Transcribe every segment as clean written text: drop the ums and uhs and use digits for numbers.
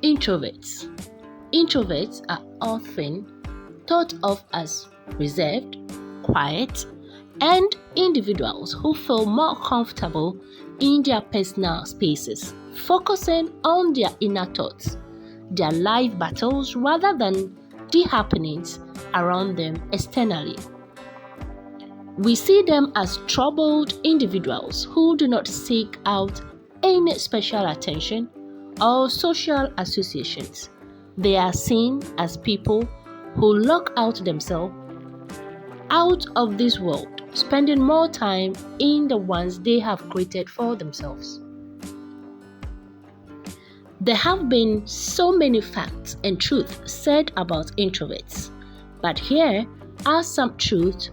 Introverts. Introverts are often thought of as reserved, quiet, and individuals who feel more comfortable in their personal spaces, focusing on their inner thoughts, their life battles, rather than the happenings around them externally. We see them as troubled individuals who do not seek out any special attention or social associations. They are seen as people who lock out themselves out of this world, spending more time in the ones they have created for themselves. There have been so many facts and truths said about introverts, but here are some truths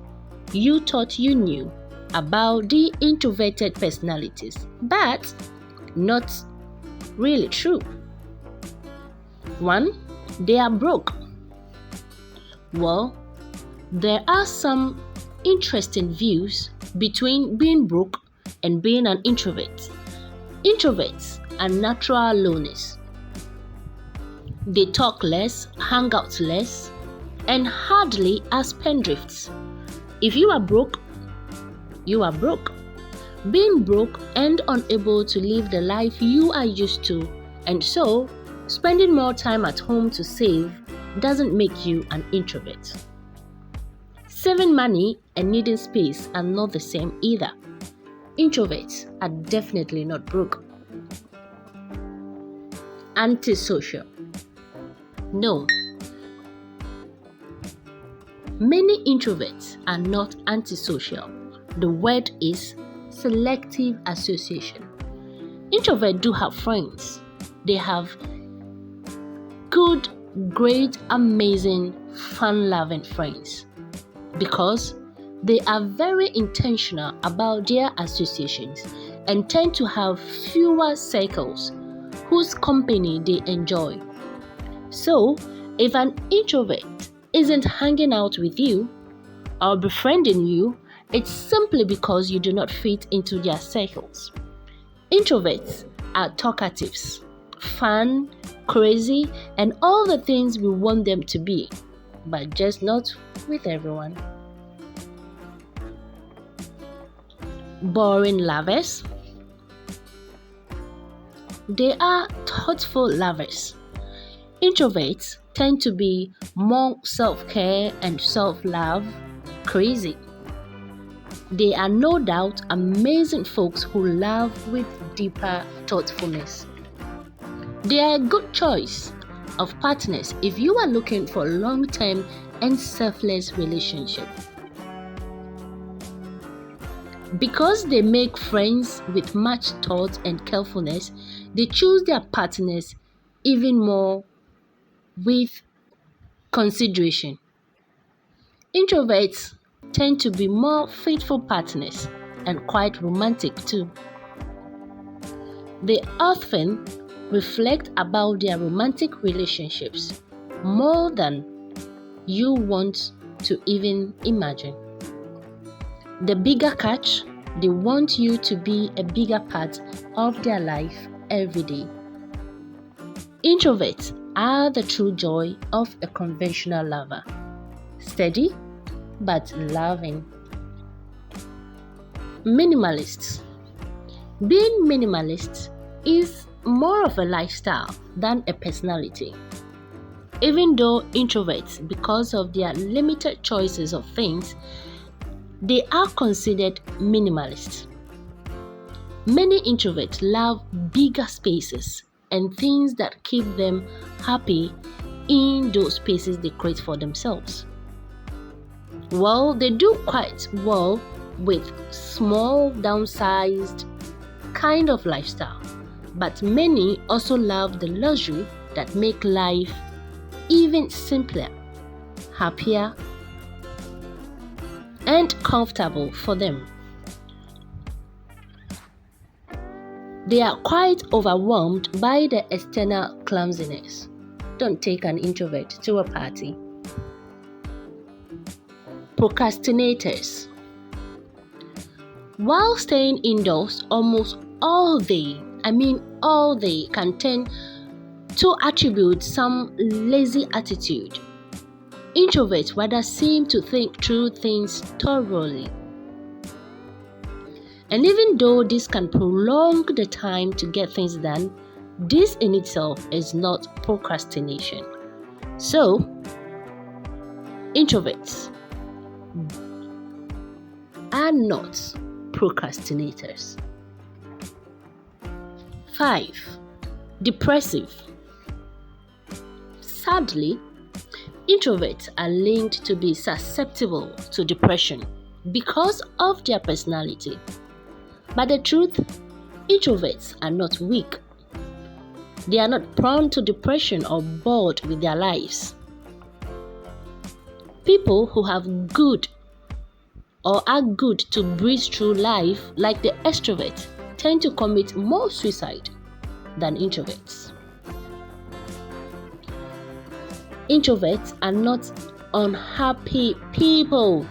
you thought you knew about the introverted personalities, but not really true. 1. They are broke. Well, there are some interesting views between being broke and being an introvert. Introverts are natural loners. They talk less, hang out less, and hardly are spendthrifts. If you are broke, you are broke. Being broke and unable to live the life you are used to, and so spending more time at home to save, doesn't make you an introvert. Saving money and needing space are not the same either. Introverts are definitely not broke. Antisocial. No. Many introverts are not antisocial. The word is selective association. Introverts do have friends. They have good, great, amazing, fun-loving friends because they are very intentional about their associations and tend to have fewer circles whose company they enjoy. So, if an introvert isn't hanging out with you or befriending you, it's simply because you do not fit into their circles. Introverts are talkatives, fun, crazy, and all the things we want them to be, but just not with everyone. Boring lovers. They are thoughtful lovers. Introverts tend to be more self-care and self-love crazy. They are no doubt amazing folks who love with deeper thoughtfulness. They are a good choice of partners if you are looking for a long-term and selfless relationship. Because they make friends with much thought and carefulness, they choose their partners even more with consideration. Introverts tend to be more faithful partners and quite romantic too. They often reflect about their romantic relationships more than you want to even imagine. The bigger catch, they want you to be a bigger part of their life every day. Introverts are the true joy of a conventional lover. Steady, but loving. Minimalists. Being minimalist is more of a lifestyle than a personality. Even though introverts, because of their limited choices of things, they are considered minimalists. Many introverts love bigger spaces and things that keep them happy in those spaces they create for themselves. Well, they do quite well with small, downsized kind of lifestyle, but many also love the luxury that make life even simpler, happier, and comfortable for them. They are quite overwhelmed by the external clumsiness. Don't take an introvert to a party. Procrastinators. While staying indoors almost all day can tend two attribute some lazy attitude. Introverts rather seem to think through things thoroughly. And even though this can prolong the time to get things done, this in itself is not procrastination. So, introverts are not procrastinators. 5. Depressive. Sadly, introverts are linked to be susceptible to depression because of their personality. But the truth, introverts are not weak. They are not prone to depression or bored with their lives. People who have good or are good to breeze through life, like the extrovert, tend to commit more suicide than introverts. Introverts are not unhappy people.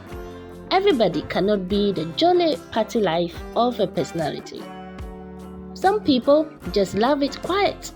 Everybody cannot be the jolly party life of a personality. Some people just love it quiet.